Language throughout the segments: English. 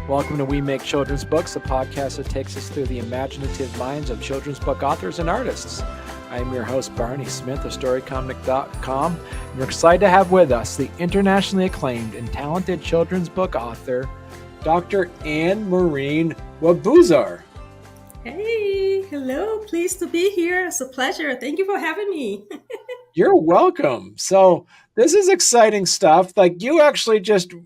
Welcome to We Make Children's Books, a podcast that takes us through the imaginative minds of children's book authors and artists. I am your host, Barney Smith of Storycomic.com, and we're excited to have with us the internationally acclaimed and talented children's book author, Dr. Maureen Nwabuzor. Hey, hello. Pleased to be here. It's a pleasure. Thank you for having me. You're welcome. So this is exciting stuff. Like you actually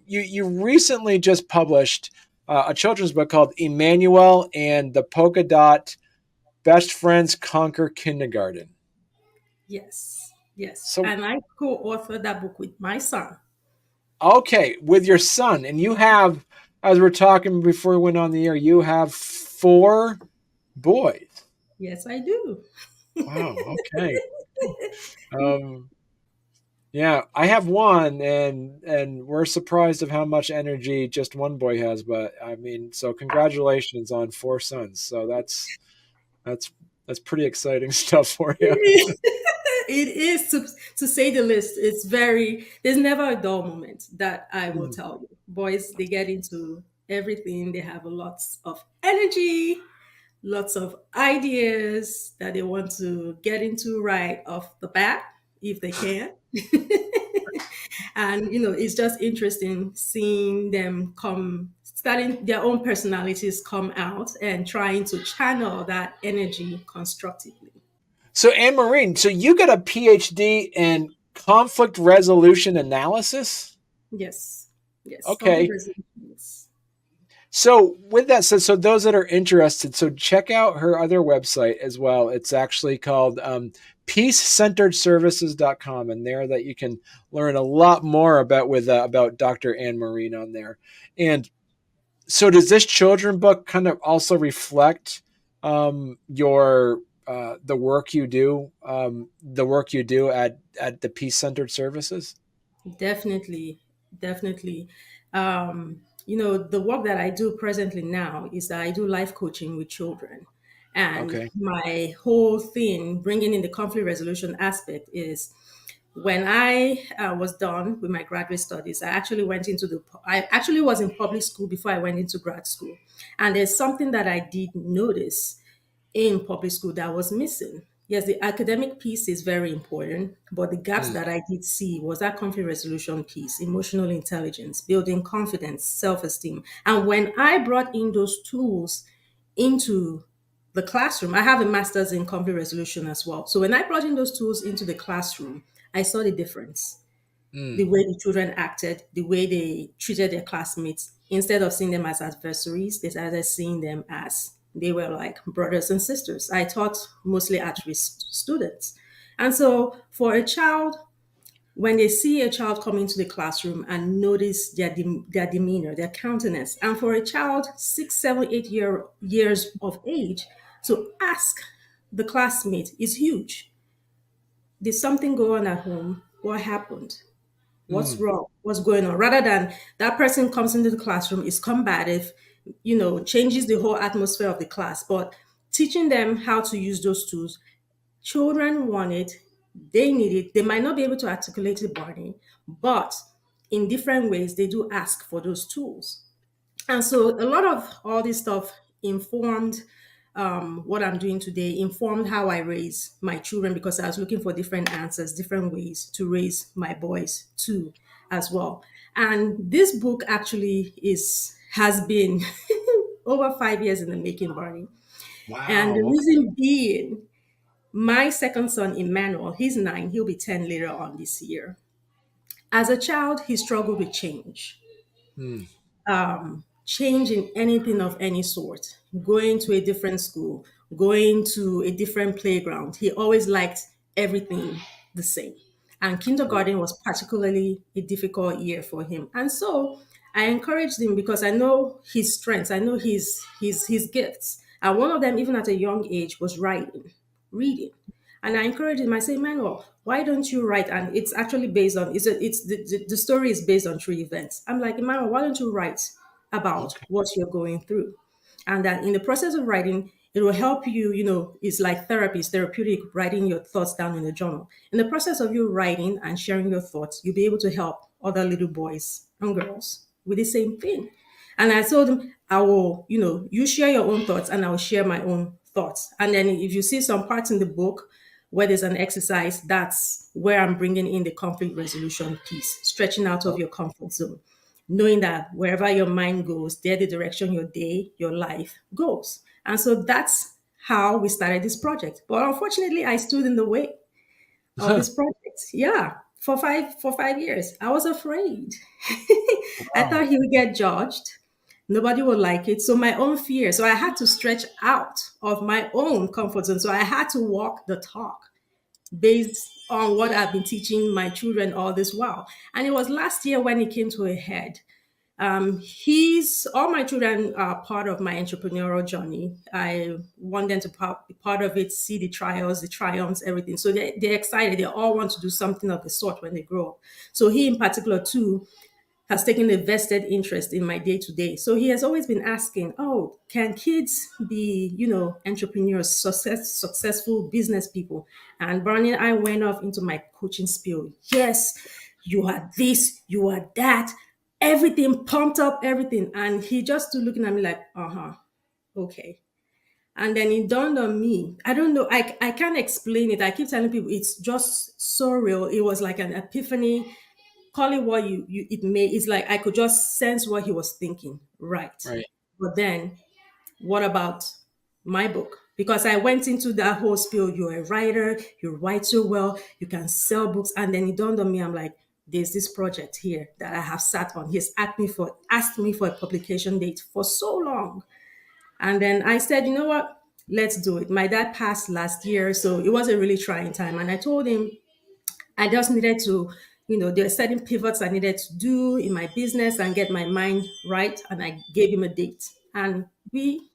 you recently just published a children's book called Emmanuel and the Polka Dot Best Friends Conquer Kindergarten. Yes. So, and I co-authored that book with my son. Okay, with your son. And you have, as we're talking before we went on the air, you have 4 boys. Yes, I do. Wow, okay. Yeah, I have one, and we're surprised of how much energy just one boy has. But I mean, so congratulations on 4 sons. So that's pretty exciting stuff for you. It is to say the least. There's never a dull moment, that I will tell you. Boys, they get into everything. They have lots of energy, lots of ideas that they want to get into right off the bat if they can. And it's just interesting seeing them starting their own personalities come out and trying to channel that energy constructively. So, Maureen, so you got a PhD in conflict resolution analysis? Yes. Okay. Yes. So with that said, so those that are interested, so check out her other website as well. It's actually called peace-centeredservices.com, and there that you can learn a lot more about Dr. Maureen on there. And so does this children book kind of also reflect your the work you do at the Peace-Centered Services? Definitely. The work that I do presently now is that I do life coaching with children. And Okay. my whole thing, bringing in the conflict resolution aspect, is when I was done with my graduate studies, I actually was in public school before I went into grad school. And there's something that I did notice in public school that was missing. Yes, the academic piece is very important, but the gaps that I did see was that conflict resolution piece, emotional intelligence, building confidence, self esteem. And when I brought in those tools into the classroom, I have a master's in conflict resolution as well. So when I brought in those tools into the classroom, I saw the difference. The way the children acted, the way they treated their classmates, instead of seeing them as adversaries, they started seeing them as they were like brothers and sisters. I taught mostly at-risk students. And so for a child, when they see a child come into the classroom and notice their demeanor, their countenance, and for a child 6, 7, 8 years of age to ask the classmate is huge. Did something go on at home? What happened? What's wrong? What's going on? Rather than that person comes into the classroom, is combative, changes the whole atmosphere of the class. But teaching them how to use those tools, children want it, they need it. They might not be able to articulate it, Barney, but in different ways, they do ask for those tools. And so a lot of all this stuff informed what I'm doing today, informed how I raise my children, because I was looking for different answers, different ways to raise my boys too, as well. And this book actually has been over 5 years in the making, Barney. Wow. And the reason being, my second son, Emmanuel, he's 9, he'll be 10 later on this year. As a child, he struggled with change. Change in anything of any sort, going to a different school, going to a different playground. He always liked everything the same. And kindergarten was particularly a difficult year for him. And so I encouraged him because I know his strengths, I know his gifts. And one of them, even at a young age, was writing, reading. And I encouraged him. I say, Manuel, why don't you write? And it's actually based on the story is based on true events. I'm like, Emmanuel, why don't you write about Okay. what you're going through? And that in the process of writing, it will help you, it's like therapy, it's therapeutic, writing your thoughts down in a journal. In the process of you writing and sharing your thoughts, you'll be able to help other little boys and girls with the same thing. And I told him, I will, you share your own thoughts and I'll share my own thoughts. And then if you see some parts in the book where there's an exercise, that's where I'm bringing in the conflict resolution piece, stretching out of your comfort zone, knowing that wherever your mind goes, there the direction your day, your life goes. And so that's how we started this project. But unfortunately, I stood in the way of this project. Yeah, for 5 years, I was afraid. I Wow. thought he would get judged. Nobody would like it. So my own fear. So I had to stretch out of my own comfort zone. So I had to walk the talk based on what I've been teaching my children all this while. And it was last year when it came to a head. He's all my children are part of my entrepreneurial journey. I want them to be part of it, see the trials, the triumphs, everything. So they're excited. They all want to do something of the sort when they grow up. So he, in particular, too, has taken a vested interest in my day to day. So he has always been asking, "Oh, can kids be, entrepreneurs, successful business people?" And Barney and I went off into my coaching spiel. Yes, you are this, you are that, everything pumped up, everything. And he just stood looking at me like, okay. And then it dawned on me. I don't know. I can't explain it. I keep telling people it's just so real. It was like an epiphany. Call it what you it may. It's like I could just sense what he was thinking. Right. Right. But then what about my book? Because I went into that whole spiel. You're a writer, you write so well, you can sell books. And then it dawned on me, I'm like, there's this project here that I have sat on. He's asked me for a publication date for so long. And then I said, you know what? Let's do it. My dad passed last year, so it was a really trying time. And I told him I just needed to, there are certain pivots I needed to do in my business and get my mind right. And I gave him a date. And we,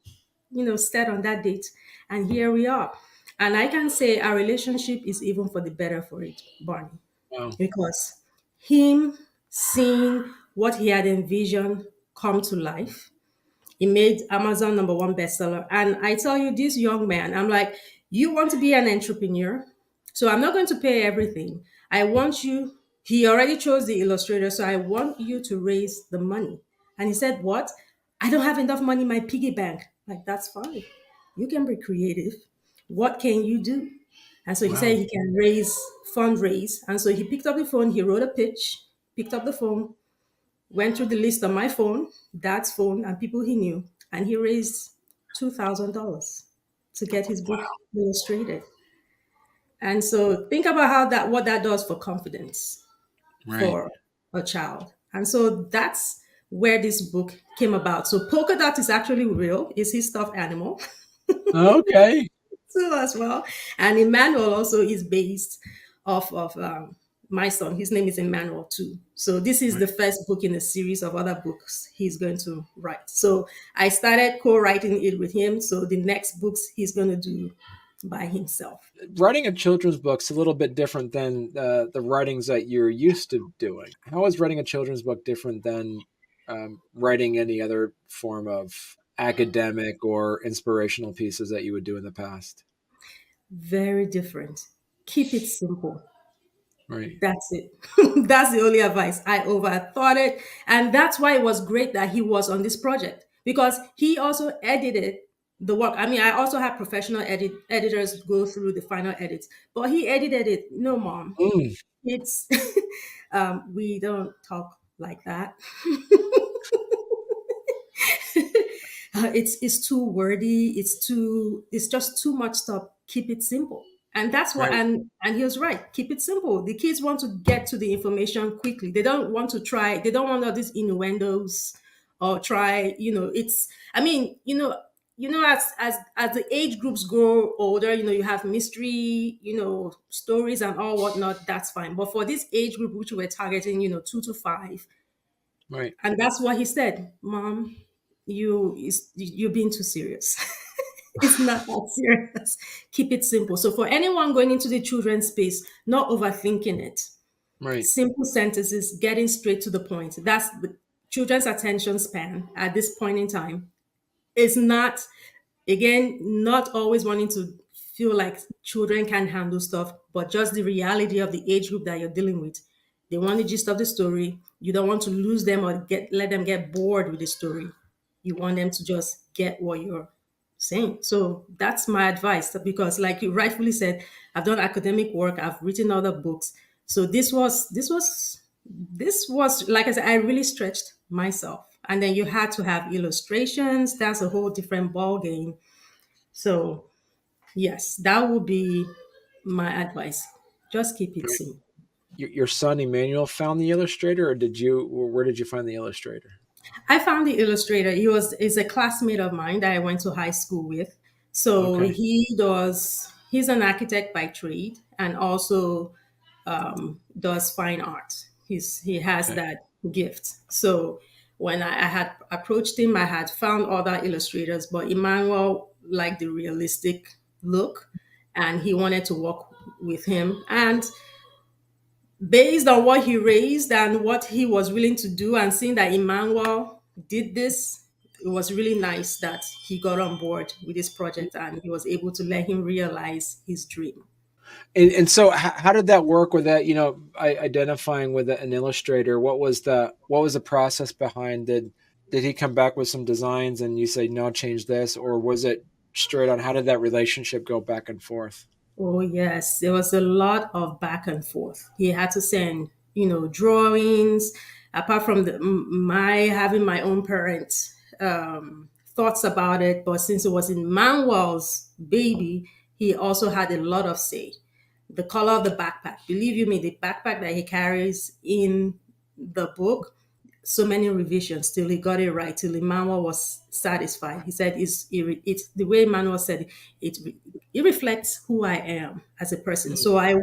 stayed on that date. And here we are. And I can say our relationship is even for the better for it, Barney, Wow. because him seeing what he had envisioned come to life, he made Amazon number one bestseller. And I tell you, this young man, I'm like, you want to be an entrepreneur? So I'm not going to pay everything. I want you, he already chose the illustrator, so I want you to raise the money. And he said, what? I don't have enough money in my piggy bank. Like, that's fine. You can be creative. What can you do? And so he said Wow. he can fundraise. And so he picked up the phone, he wrote a pitch, picked up the phone, went through the list on my phone, dad's phone, and people he knew, and he raised $2,000 to get his book illustrated. And so think about what that does for confidence Right. for a child. And so that's where this book came about. So Polka Dot is actually real, is his stuffed animal. Okay. So as well. And Emmanuel also is based off of my son. His name is Emmanuel too. So this is Right. the first book in a series of other books he's going to write. So I started co-writing it with him. So the next books he's going to do by himself. Writing a children's book's a little bit different than the writings that you're used to doing. How is writing a children's book different than writing any other form of academic or inspirational pieces that you would do in the past? Very different. Keep it simple. Right. That's it. That's the only advice. I overthought it. And that's why it was great that he was on this project because he also edited the work. I mean, I also had professional editors go through the final edits, but he edited it. No, mom, Mm, it's, we don't talk like that. It's too wordy. It's just too much stuff. Keep it simple. And that's what right. and he was right. Keep it simple. The kids want to get to the information quickly. They don't want to try. They don't want all these innuendos or try. It's. I mean, as the age groups grow older, you have mystery, stories and all whatnot. That's fine. But for this age group, which we're targeting, 2 to 5, Right. and that's what he said, Mom, you're being too serious. It's not that serious. Keep it simple. So for anyone going into the children's space, not overthinking it. Right. Simple sentences, getting straight to the point. That's the children's attention span at this point in time. Is not, again, not always wanting to feel like children can handle stuff, but just the reality of the age group that you're dealing with. They want the gist of the story. You don't want to lose them or get let them get bored with the story. You want them to just get what you're saying. So that's my advice because, like you rightfully said, I've done academic work, I've written other books. So this was like I said, I really stretched myself. And then you had to have illustrations. That's a whole different ball game. So yes, that would be my advice. Just keep it simple. Your son Emmanuel found the illustrator, or did you? Or where did you find the illustrator? I found the illustrator. He was is a classmate of mine that I went to high school with. So Okay. he's an architect by trade and also does fine art. He has Okay. that gift. So when I had approached him, I had found other illustrators, but Emmanuel liked the realistic look and he wanted to work with him. And based on what he raised and what he was willing to do, and seeing that Emmanuel did this, it was really nice that he got on board with this project and he was able to let him realize his dream. And so, how did that work with that? Identifying with an illustrator. What was the process behind? Did he come back with some designs, and you say no, change this, or was it straight on? How did that relationship go back and forth? Oh, yes. There was a lot of back and forth. He had to send, drawings, apart from my having my own parents' thoughts about it. But since it was in Manuel's baby, he also had a lot of say. The color of the backpack. Believe you me, the backpack that he carries in the book, so many revisions till he got it right, till Emmanuel was satisfied. He said, it's the way Emmanuel said it reflects who I am as a person. Mm. So I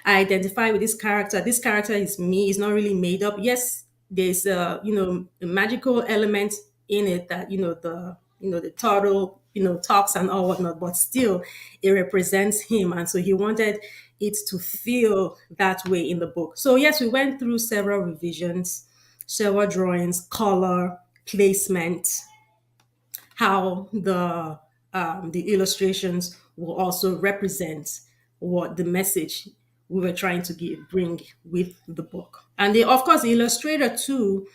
identify with this character. This character is me. It's not really made up. Yes, there's a magical element in it that the turtle talks and all whatnot, but still it represents him, and so he wanted it to feel that way in the book. So yes, we went through several revisions, several drawings, color, placement, how the illustrations will also represent what the message we were trying to bring with the book. And of course, the illustrator too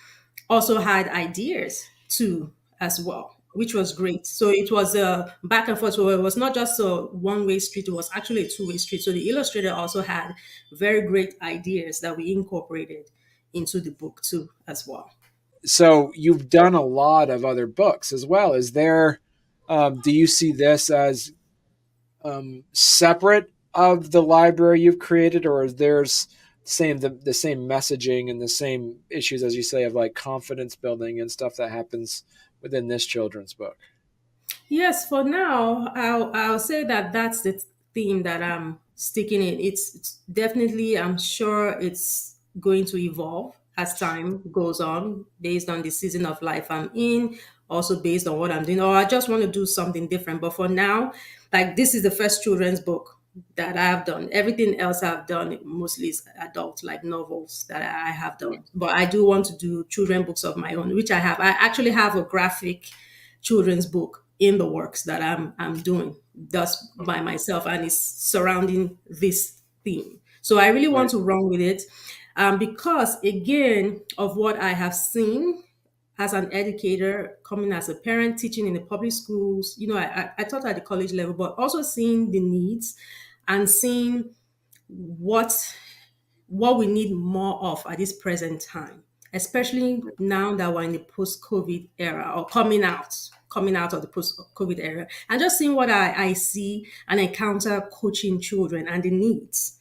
also had ideas too as well, which was great. So it was a back and forth. So it was not just a one-way street; it was actually a two-way street. So the illustrator also had very great ideas that we incorporated into the book too as well. So you've done a lot of other books as well. Is there? Do you see this as separate of the library you've created, or is there's the same messaging and the same issues as you say of like confidence building and stuff that happens within this children's book? Yes, for now, I'll say that that's the theme that I'm sticking in. It's definitely, I'm sure it's going to evolve as time goes on, based on the season of life I'm in, also based on what I'm doing, or I just want to do something different. But for now, like this is the first children's book that I've done. Everything else I've done mostly is adult, like novels that I have done. But I do want to do children books of my own, which I have. I actually have a graphic children's book in the works that I'm doing just by myself, and it's surrounding this theme. So I really want Right. to run with it, because again of what I have seen as an educator, coming as a parent, teaching in the public schools. I taught at the college level, but also seeing the needs and seeing what what we need more of at this present time, especially now that we're in the post-COVID era, or coming out of the post-COVID era, and just seeing what I see and encounter coaching children and the needs.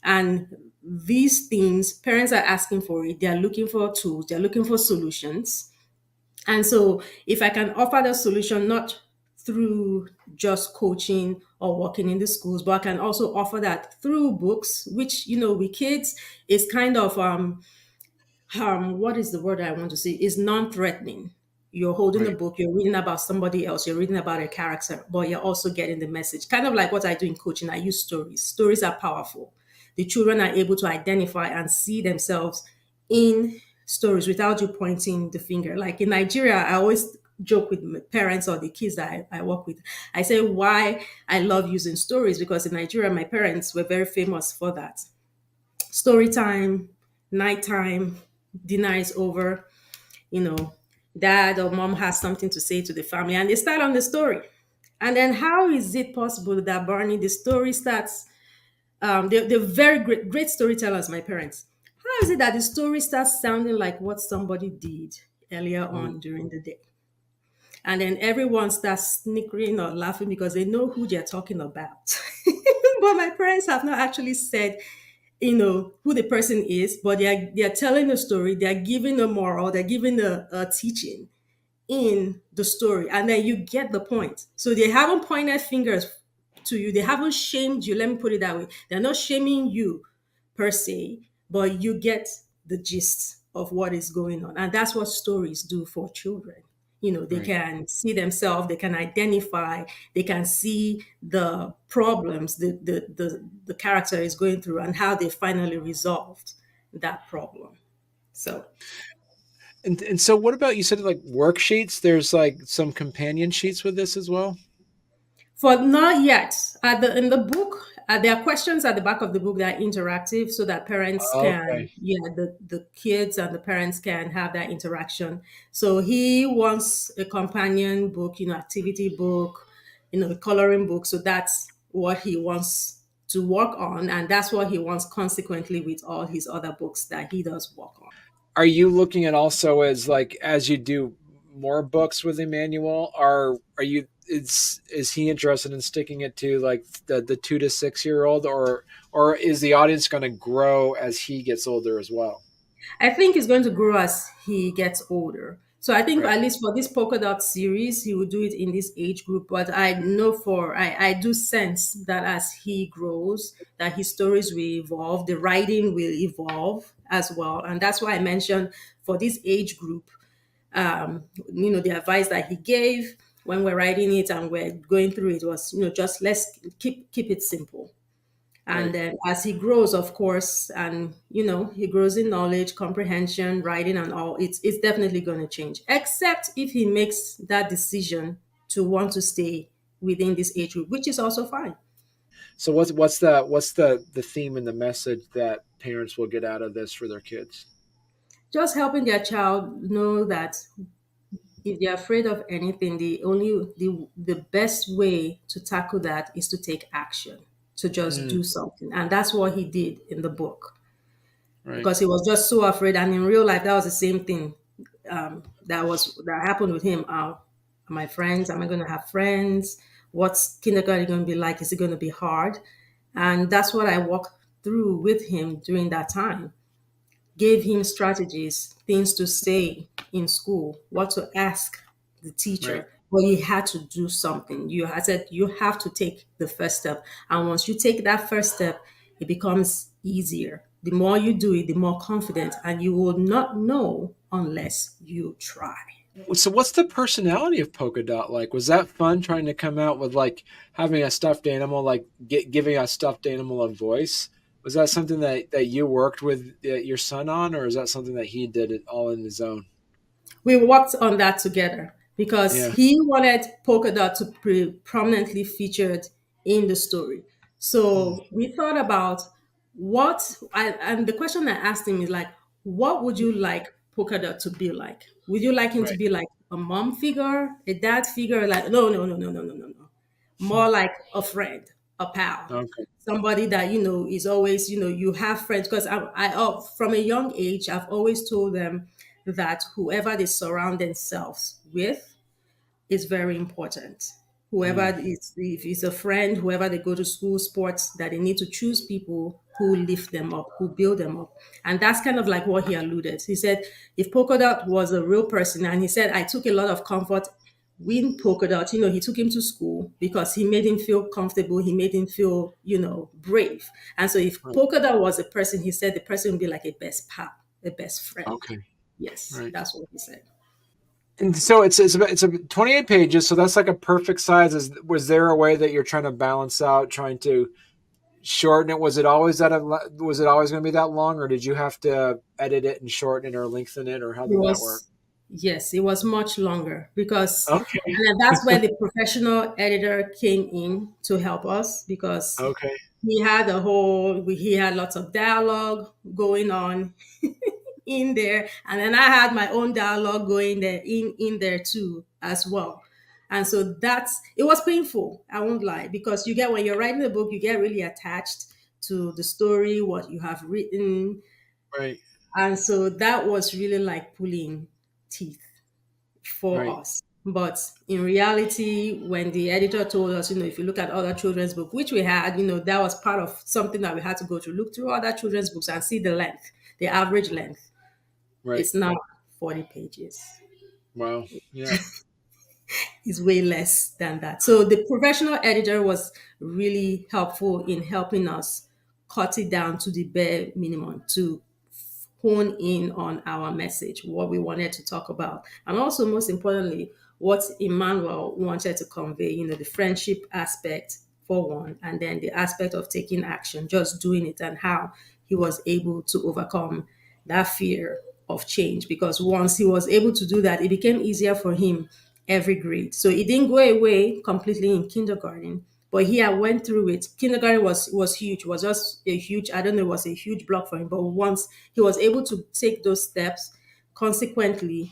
And these things, parents are asking for it. They're looking for tools, they're looking for solutions. And so, if I can offer the solution not through just coaching or working in the schools, but I can also offer that through books, which with kids is kind of what is the word I want to say? Is non-threatening. You're holding a Right. book, you're reading about somebody else, you're reading about a character, but you're also getting the message. Kind of like what I do in coaching. I use stories. Stories are powerful. The children are able to identify and see themselves in stories without you pointing the finger. Like in Nigeria, I always joke with my parents or the kids that I work with. I say why I love using stories, because in Nigeria, my parents were very famous for that. Story time, nighttime, dinner is over, you know, dad or mom has something to say to the family, and they start on the story. And then, how is it possible that Barney, the story starts? They're very great storytellers, my parents. How is it that the story starts sounding like what somebody did earlier Mm. on during the day? And then everyone starts snickering or laughing because they know who they're talking about. But my parents have not actually said, who the person is, but they are telling a story, they are giving a moral, they're giving a teaching in the story, and then you get the point. So they haven't pointed fingers to you, they haven't shamed you. Let me put it that way. They're not shaming you per se, but you get the gist of what is going on. And that's what stories do for children. They Right. can see themselves, they can identify, they can see the problems the character is going through and how they finally resolved that problem. So And so what about, you said like worksheets? There's like some companion sheets with this as well? for not yet, in the book, there are questions at the back of the book that are interactive, so that parents can, Okay. yeah, the kids and the parents can have that interaction. So he wants a companion book, activity book, a coloring book. So that's what he wants to work on, and that's what he wants consequently with all his other books that he does work on. Are you looking at also as like, as you do more books with Emmanuel, are you is he interested in sticking it to like the 2 to 6 year old, or is the audience going to grow as he gets older as well? I think it's going to grow as he gets older. So I think Right. at least for this polka dot series, he will do it in this age group. But I do sense that as he grows, that his stories will evolve, the writing will evolve as well. And that's why I mentioned for this age group, the advice that he gave when we're writing it and we're going through it was, just let's keep it simple. And Right. then as he grows, of course, and he grows in knowledge, comprehension, writing, and all, it's definitely going to change. Except if he makes that decision to want to stay within this age group, which is also fine. So what's the theme and the message that parents will get out of this for their kids? Just helping their child know that if they're afraid of anything, the best way to tackle that is to take action, to just Mm, do something. And that's what he did in the book, right. because he was just so afraid. And in real life, that was the same thing that happened with him. My friends, am I going to have friends? What's kindergarten going to be like? Is it going to be hard? And that's what I walked through with him during that time. Gave him strategies, things to say in school, what to ask the Right. teacher. But he had to do something. I said you have to take the first step, and once you take that first step, it becomes easier. The more you do it, the more confident, and you will not know unless you try. So what's the personality of Polka Dot like? Was that fun trying to come out with like having a stuffed animal, like giving a stuffed animal a voice? Was that something that you worked with your son on, or is that something that he did it all in his own? We worked on that together because Yeah. he wanted polka dot to be prominently featured in the story. Mm, So we thought about and the question I asked him is like, what would you like polka dot to be like? Would you like him to right. be like a mom figure, a dad figure? Like, no, no, no, no, no, no, no, no. More like a friend, a pal, Okay. somebody that is always, you have friends. Because from a young age, I've always told them that whoever they surround themselves with is very important. Mm, Whoever is, if it's a friend, whoever they go to school, sports, that they need to choose people who lift them up, who build them up. And that's kind of like what he alluded. He said, if Polka Dot was a real person, and he said, I took a lot of comfort with Polka Dot, he took him to school because he made him feel comfortable, he made him feel, brave. And so if right. Polka Dot was a person, he said the person would be like a best pal, a best friend. Okay. Yes, Right. that's what he said. And so it's a 28 pages, so that's like a perfect size. Was there a way that you're trying to balance out, trying to shorten it? Was it always going to be that long, or did you have to edit it and shorten it or lengthen it, or how It did that work? was Yes, it was much longer because, Okay. and then that's where the professional editor came in to help us because Okay. he had lots of dialogue going on in there, and then I had my own dialogue going there in there too as well. And so that's it was painful, I won't lie, because you get when you're writing a book, you get really attached to the story, what you have written. Right. And so that was really like pulling teeth for Right. us. But in reality, when the editor told us, if you look at other children's book, which we had, that was part of something that we had to go through, look through other children's books and see the length, the average length. Right. It's now 40 pages. Wow. Yeah. Is way less than that. So the professional editor was really helpful in helping us cut it down to the bare minimum to hone in on our message, what we wanted to talk about, and also most importantly, what Emmanuel wanted to convey, the friendship aspect for one, and then the aspect of taking action, just doing it, and how he was able to overcome that fear of change. Because once he was able to do that, it became easier for him every grade. So it didn't go away completely in kindergarten, but he had went through it. Kindergarten was huge, was just a huge, I don't know, it was a huge block for him. But once he was able to take those steps consequently,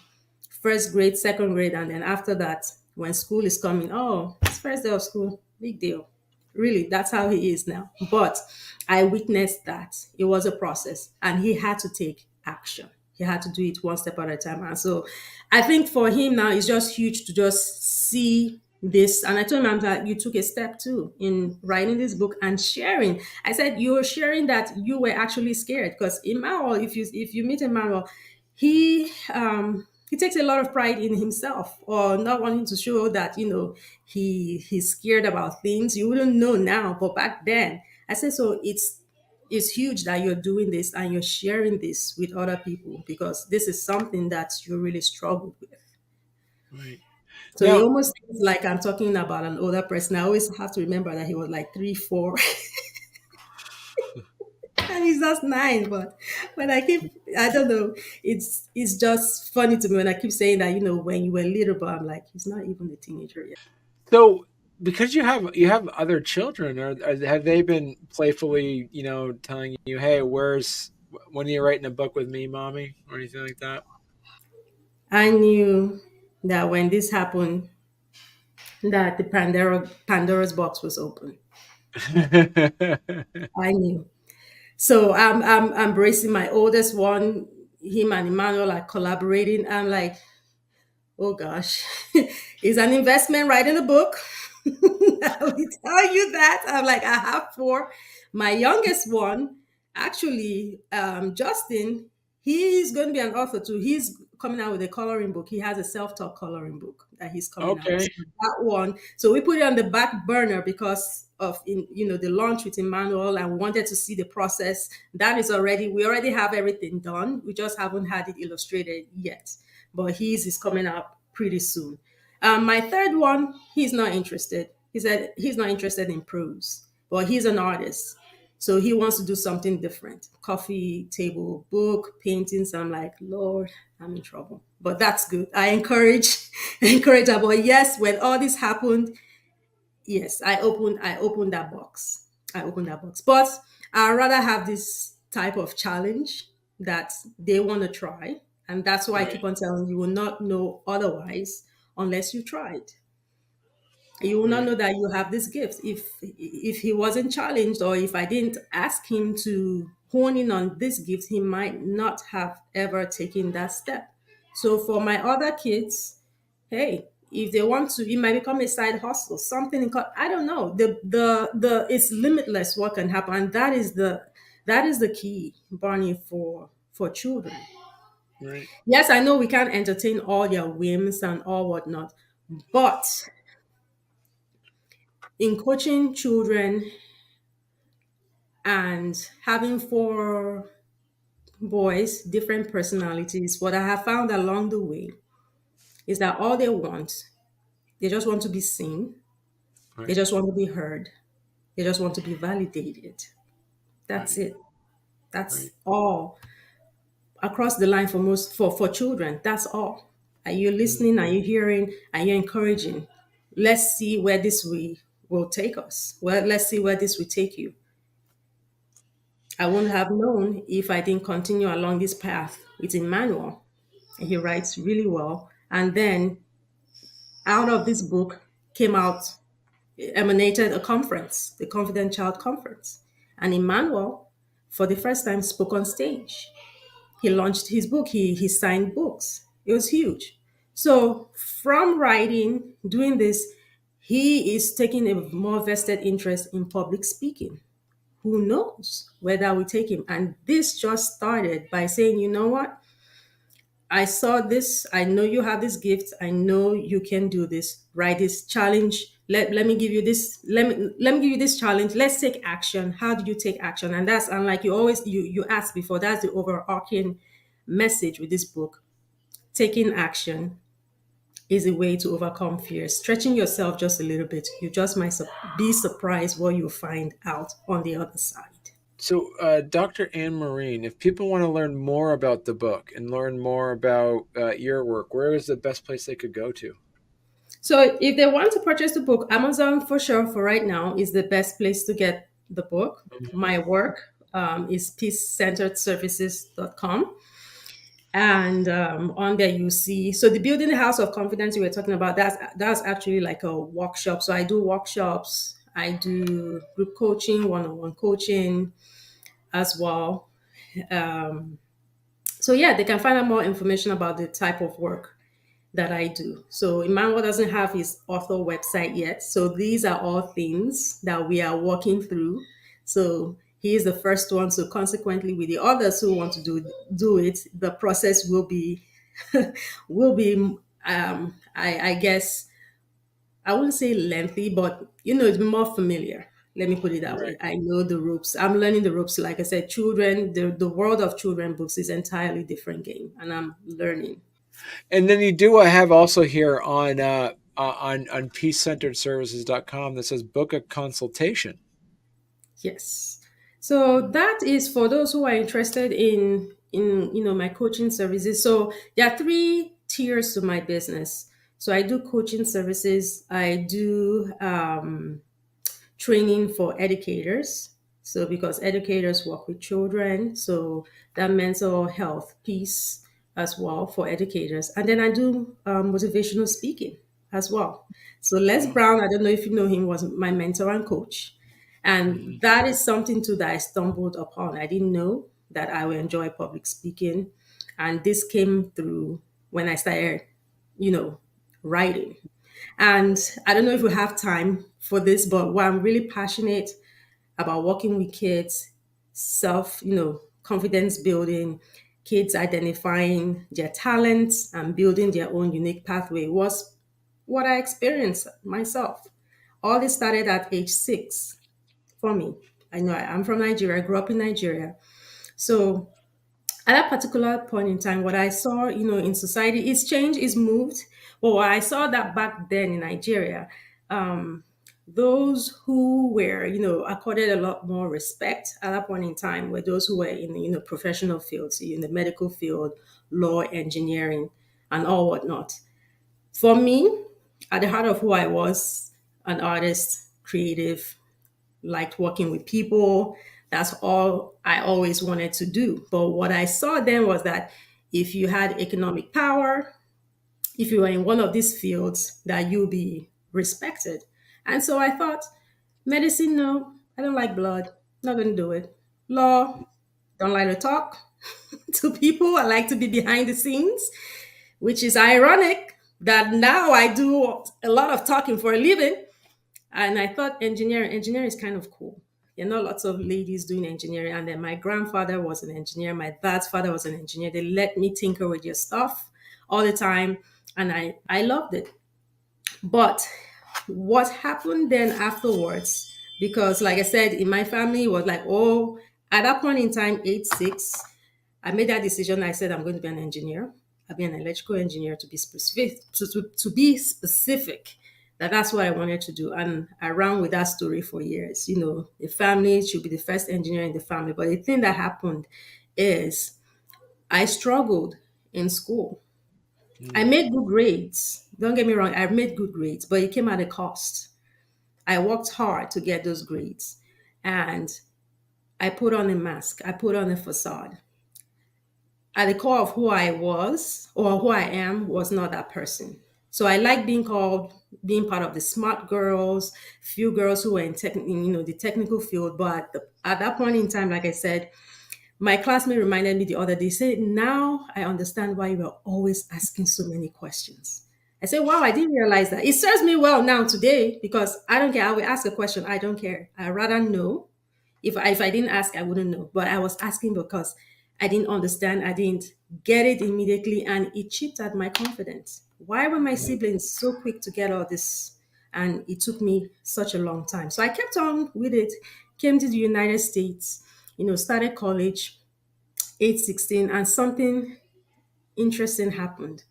first grade, second grade, and then after that, when school is coming, oh, it's first day of school, big deal. Really, that's how he is now. But I witnessed that it was a process and he had to take action. He had to do it one step at a time. And so I think for him now, it's just huge to just see this. And I told him that you took a step too in writing this book and sharing. I said, you're sharing that you were actually scared because Emmanuel, if you meet Emmanuel, he takes a lot of pride in himself or not wanting to show that he's scared about things. You wouldn't know now, but back then I said, so it's huge that you're doing this and you're sharing this with other people because this is something that you really struggled with. Right. So it Now, almost seems like I'm talking about an older person. I always have to remember that he was like 3, 4, and he's just 9. But when I don't know, it's just funny to me when I keep saying that, when you were little, but I'm like, he's not even a teenager yet. so because you have other children, or have they been playfully, telling you, "Hey, when are you writing a book with me, mommy," or anything like that? I knew that when this happened, that the Pandora's box was open. I knew. So I'm embracing my oldest one. Him and Emmanuel are collaborating. I'm like, oh gosh, it's an investment writing a book. I will tell you that. I'm like, I have 4. My youngest one, actually, Justin, he's going to be an author too. He's coming out with a coloring book. He has a self-taught coloring book that he's coming out. Okay. So that one. So we put it on the back burner because of the launch with Emmanuel, and we wanted to see the process. That is we already have everything done. We just haven't had it illustrated yet. But his is coming out pretty soon. My third one, he's not interested. He said he's not interested in prose, but he's an artist. So he wants to do something different. Coffee table, book, paintings. I'm like, Lord, I'm in trouble. But that's good. I encourage, encourage her. But yes, when all this happened, yes, I opened that box. I opened that box. But I'd rather have this type of challenge that they want to try. And that's why I Right. keep on telling you, you will not know otherwise unless you tried. You will not Right. know that you have this gift if he wasn't challenged, or if I didn't ask him to hone in on this gift, he might not have ever taken that step. So for my other kids, hey, if they want to, it might become a side hustle, something I don't know. The it's limitless what can happen. And that is the key, Barney, for children. Right. Yes, I know we can't entertain all their whims and all whatnot, but in coaching children and having 4 boys, different personalities, what I have found along the way is that all they just want to be seen, they Right. just want to be heard, they just want to be validated. That's Right. it. That's Right. all across the line for children. That's all. Are you listening? Are you hearing? Are you encouraging? Let's see where this will take us. Well, let's see where this will take you. I wouldn't have known if I didn't continue along this path with Emmanuel. He writes really well. And then out of this book came out, emanated a conference, the Confident Child Conference. And Emmanuel, for the first time, spoke on stage. He launched his book, he signed books. It was huge. So from writing, doing this, he is taking a more vested interest in public speaking. Who knows where that will take him? And this just started by saying, you know what? I saw this. I know you have this gift. I know you can do this. Write this challenge. Let me give you this. Let me give you this challenge. Let's take action. How do you take action? And that's unlike you asked before. That's the overarching message with this book. Taking action is a way to overcome fear. Stretching yourself just a little bit. You just might be surprised what you'll find out on the other side. So, Dr. Anne Maureen, if people want to learn more about the book and learn more about your work, where is the best place they could go to? So if they want to purchase the book, Amazon for sure for right now is the best place to get the book. My work is peacecenteredservices.com. And on there you see, so the building the house of confidence you were talking about, that's actually like a workshop. So I do workshops, I do group coaching, one-on-one coaching as well. So yeah, they can find out more information about the type of work that I do. So Emmanuel doesn't have his author website yet. So these are all things that we are working through. So he is the first one. So consequently, with the others who want to do it, the process will be will be I guess I wouldn't say lengthy, but it's more familiar. Let me put it that way. Right. I know the ropes. I'm learning the ropes. Like I said, children, the world of children books is entirely different game, and I'm learning. And then you do have also here on peacecenteredservices.com that says book a consultation. Yes. So that is for those who are interested in my coaching services. So there are three tiers to my business. So I do coaching services. I do training for educators. So because educators work with children, so that mental health piece as well for educators. And then I do motivational speaking as well. So Les Wow. Brown, I don't know if you know him, was my mentor and coach. And Mhm. that is something too that I stumbled upon. I didn't know that I would enjoy public speaking. And this came through when I started, you know, writing. And I don't know if we have time for this, but what I'm really passionate about working with kids, confidence building, kids identifying their talents and building their own unique pathway was what I experienced myself. All this started at age 6 for me. I know I'm from Nigeria, I grew up in Nigeria. So at that particular point in time, what I saw, in society is change, is moved. But what I saw that back then in Nigeria, um, those who were, accorded a lot more respect at that point in time were those who were in, professional fields, in the medical field, law, engineering, and all whatnot. For me, at the heart of who I was, an artist, creative, liked working with people. That's all I always wanted to do. But what I saw then was that if you had economic power, if you were in one of these fields, that you'll be respected. And so I thought, medicine, no, I don't like blood, not going to do it. Law, don't like to talk to people. I like to be behind the scenes, which is ironic that now I do a lot of talking for a living. And I thought engineering is kind of cool. There are not lots of ladies doing engineering. And then my grandfather was an engineer. My dad's father was an engineer. They let me tinker with your stuff all the time. And I loved it. But what happened then afterwards, because like I said, in my family, it was like, oh, at that point in time, age 6, I made that decision. I said, I'm going to be an engineer. I'll be an electrical engineer to be specific, to be specific. That's what I wanted to do. And I ran with that story for years. The family should be the first engineer in the family. But the thing that happened is I struggled in school. I Mm. made good grades. Don't get me wrong, I made good grades, but it came at a cost. I worked hard to get those grades. And I put on a mask, I put on a facade. At the core of who I was or who I am was not that person. So I like being called, being part of the smart girls, few girls who were in the technical field. But at that point in time, like I said, my classmate reminded me the other day, said, now I understand why you were always asking so many questions. I said, wow, I didn't realize that. It serves me well now today because I don't care. I will ask a question. I don't care. I rather know. If I didn't ask, I wouldn't know. But I was asking because I didn't understand. I didn't get it immediately, and it chipped at my confidence. Why were my siblings so quick to get all this? And it took me such a long time. So I kept on with it, came to the United States, started college, age 16, and something interesting happened.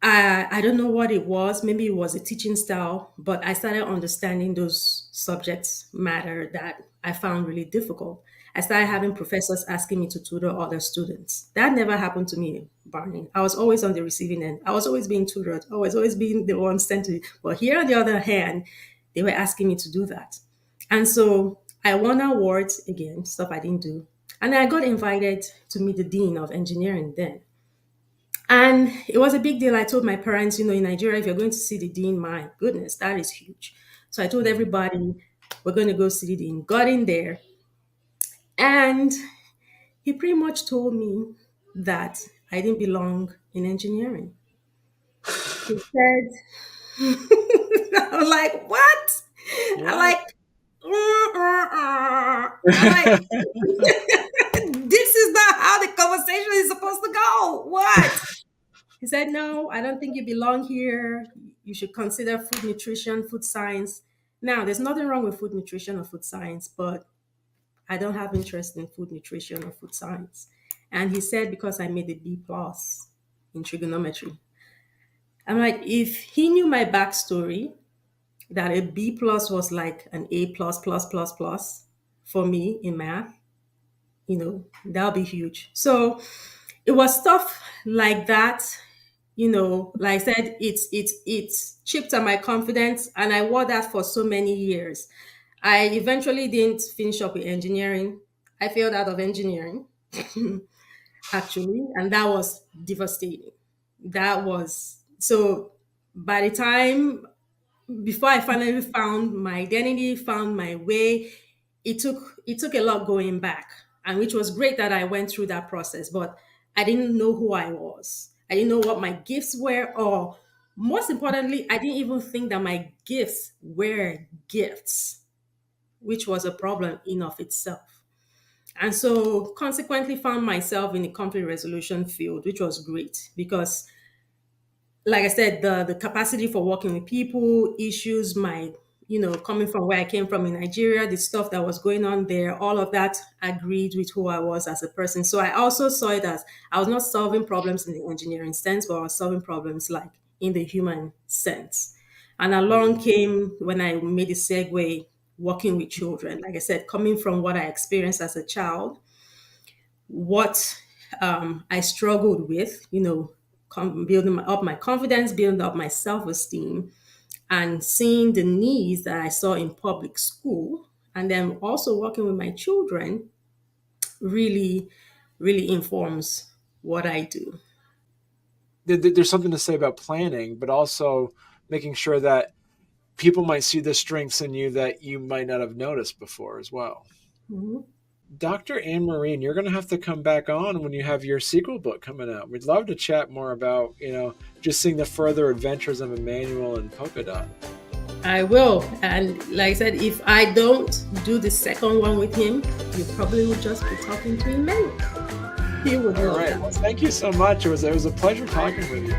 I don't know what it was. Maybe it was a teaching style, but I started understanding those subjects matter that I found really difficult. I started having professors asking me to tutor other students. That never happened to me, Barney. I was always on the receiving end. I was always being tutored. I was always being the one sent to. But here, on the other hand, they were asking me to do that. And so I won awards again, stuff I didn't do. And I got invited to meet the dean of engineering then. And it was a big deal. I told my parents, in Nigeria, if you're going to see the dean, my goodness, that is huge. So I told Mm. everybody, we're going to go see the dean. Got in there, and he pretty much told me that I didn't belong in engineering. He said, I'm like, what? I'm What? like, I'm like, this is not how the conversation is supposed to go. What? He said, no, I don't think you belong here. You should consider food nutrition, food science. Now, there's nothing wrong with food nutrition or food science, but I don't have interest in food nutrition or food science. And he said, because I made a B plus in trigonometry. I'm like, if he knew my backstory, that a B plus was like an A plus plus plus plus for me in math, that'll be huge. So it was stuff like that. Like I said, it's chipped at my confidence, and I wore that for so many years. I eventually didn't finish up with engineering. I failed out of engineering, actually, and that was devastating. That was so. By the time before I finally found my identity, found my way, it took a lot going back, and which was great that I went through that process. But I didn't know who I was. I didn't know what my gifts were, or most importantly, I didn't even think that my gifts were gifts, which was a problem in of itself. And so consequently found myself in the conflict resolution field, which was great because like I said, the capacity for working with people, issues, my coming from where I came from in Nigeria, the stuff that was going on there, all of that agreed with who I was as a person. So I also saw it as I was not solving problems in the engineering sense, but I was solving problems like in the human sense. And along Mm. came when I made a segue working with children. Like I said, coming from what I experienced as a child, what I struggled with, building up my confidence, building up my self esteem, and seeing the needs that I saw in public school, and then also working with my children really, really informs what I do. There's something to say about planning, but also making sure that people might see the strengths in you that you might not have noticed before as well. Mhm. Dr. Anne Marine, you're going to have to come back on when you have your sequel book coming out. We'd love to chat more about, just seeing the further adventures of Emmanuel and Polka Dot. I will. And like I said, if I don't do the second one with him, you probably will just be talking to him. He would All love right. that. Well, thank you so much. It was a pleasure talking with you.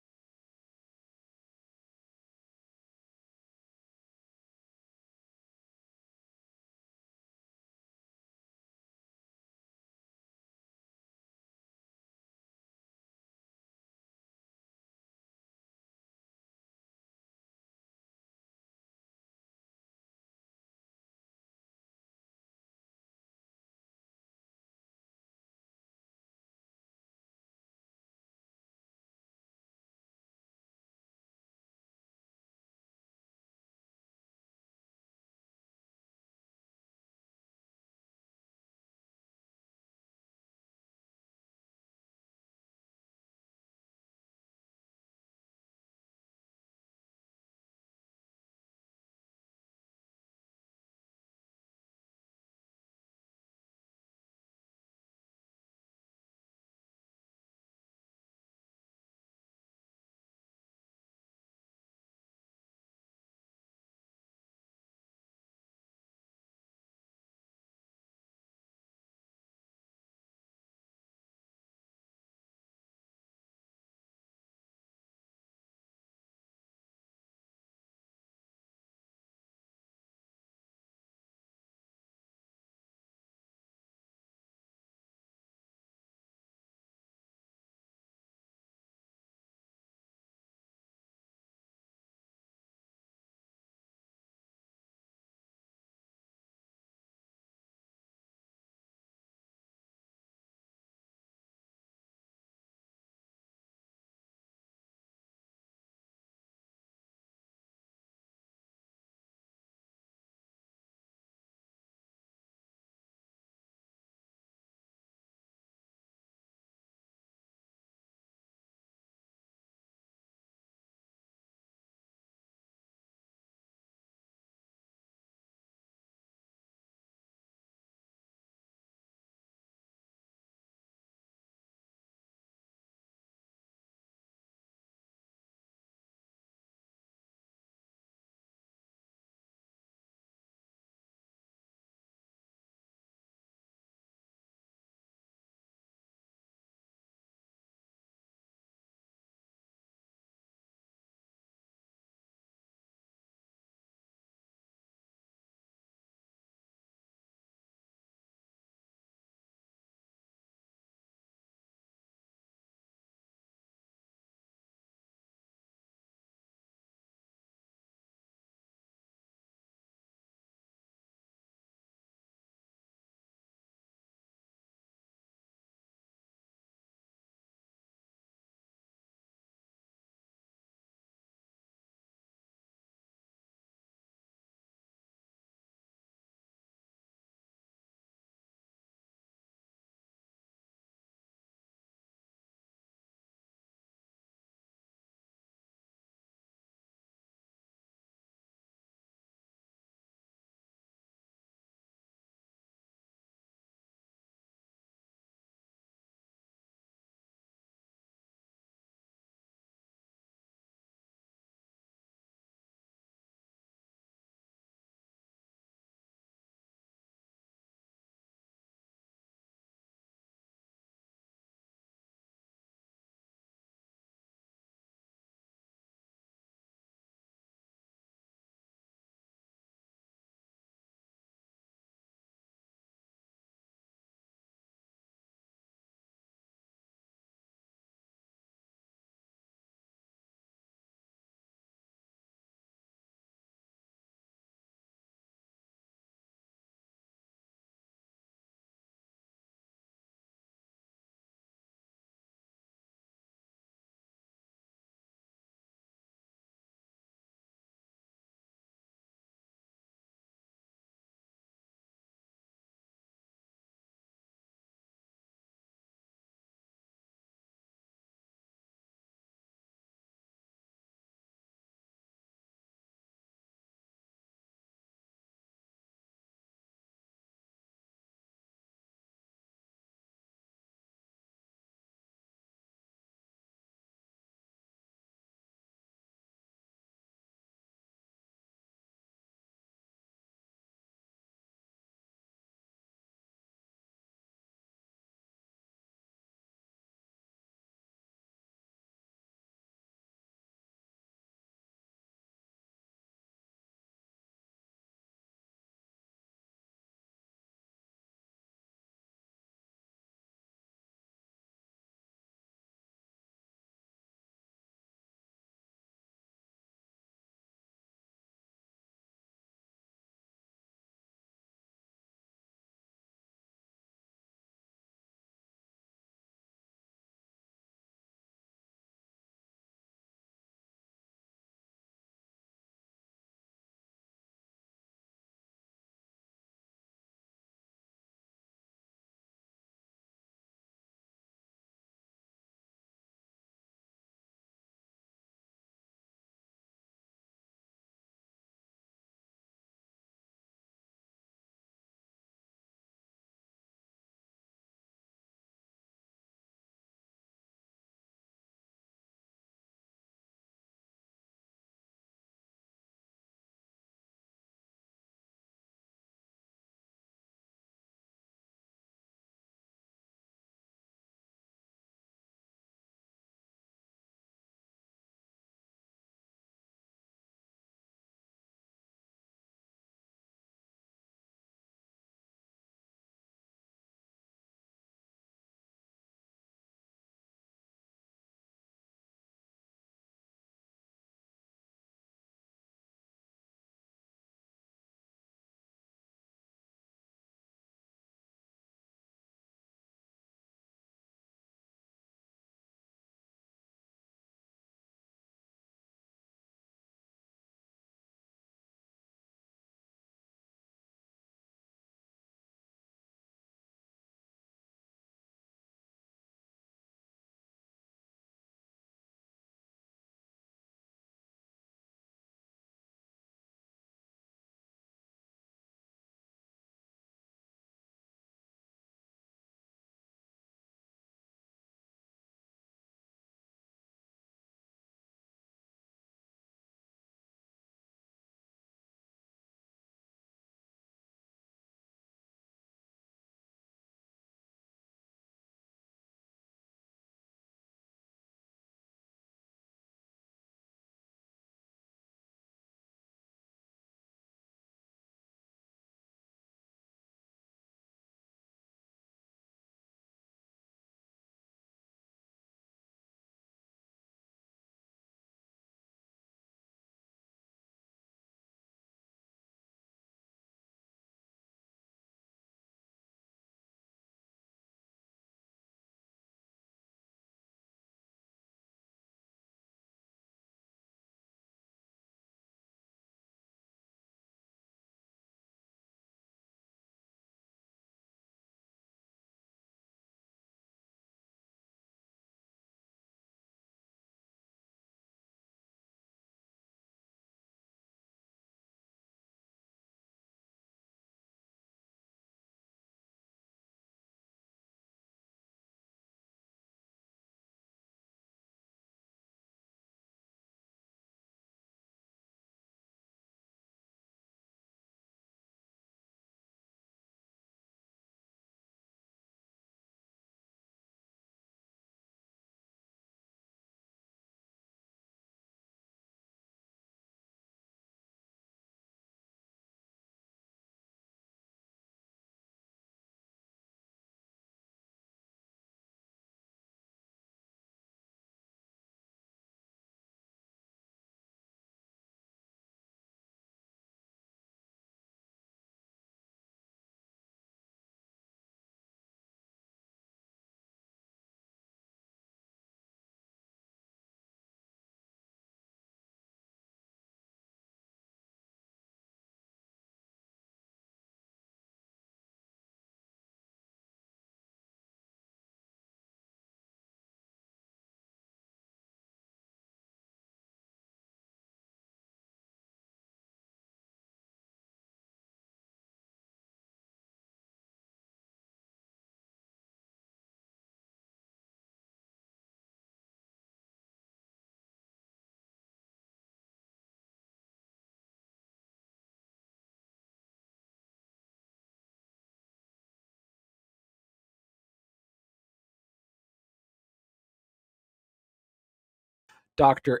Dr.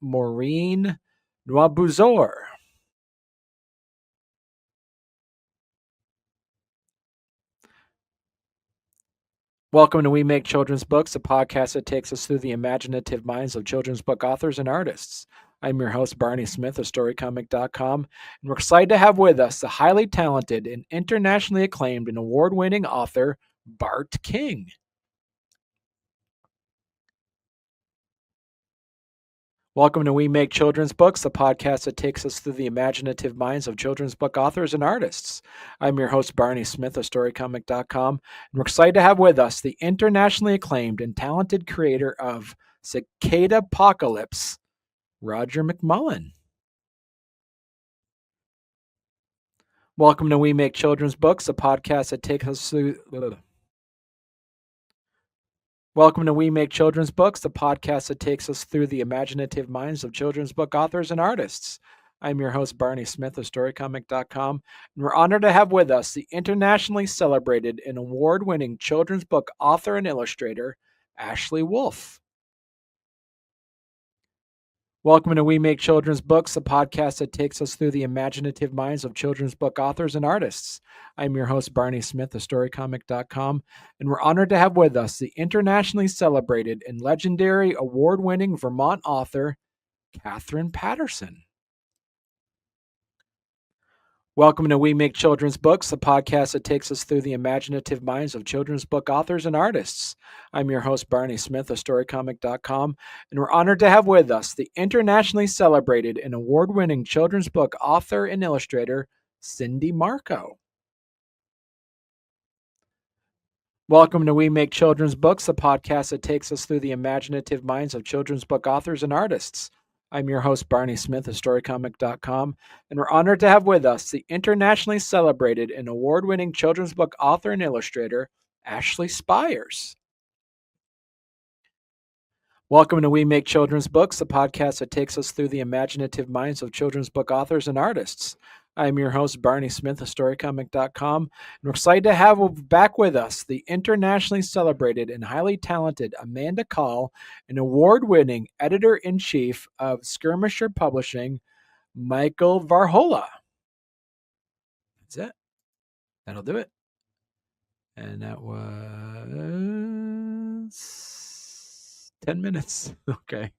Maureen Nwabuzor. Welcome to We Make Children's Books, a podcast that takes us through the imaginative minds of children's book authors and artists. I'm your host, Barney Smith of Storycomic.com, and we're excited to have with us the highly talented and internationally acclaimed and award-winning author, Bart King. Welcome to We Make Children's Books, the podcast that takes us through the imaginative minds of children's book authors and artists. I'm your host, Barney Smith of Storycomic.com, and we're excited to have with us the internationally acclaimed and talented creator of Cicada Apocalypse, Roger McMullen. Welcome to We Make Children's Books, a podcast that takes us through... Welcome to We Make Children's Books, the podcast that takes us through the imaginative minds of children's book authors and artists. I'm your host, Barney Smith of Storycomic.com, and we're honored to have with us the internationally celebrated and award-winning children's book author and illustrator, Ashley Wolf. Welcome to We Make Children's Books, a podcast that takes us through the imaginative minds of children's book authors and artists. I'm your host, Barney Smith of Storycomic.com, and we're honored to have with us the internationally celebrated and legendary award-winning Vermont author, Catherine Patterson. Welcome to We Make Children's Books, the podcast that takes us through the imaginative minds of children's book authors and artists. I'm your host, Barney Smith of Storycomic.com, and we're honored to have with us the internationally celebrated and award-winning children's book author and illustrator, Cindy Marco. Welcome to We Make Children's Books, the podcast that takes us through the imaginative minds of children's book authors and artists. I'm your host, Barney Smith of Storycomic.com, and we're honored to have with us the internationally celebrated and award-winning children's book author and illustrator, Ashley Spires. Welcome to We Make Children's Books, the podcast that takes us through the imaginative minds of children's book authors and artists. I'm your host, Barney Smith of Storycomic.com, and we're excited to have back with us the internationally celebrated and highly talented Amanda Call, an award-winning editor-in-chief of Skirmisher Publishing, Michael Varhola. That's it. That'll do it. And that was 10 minutes. Okay.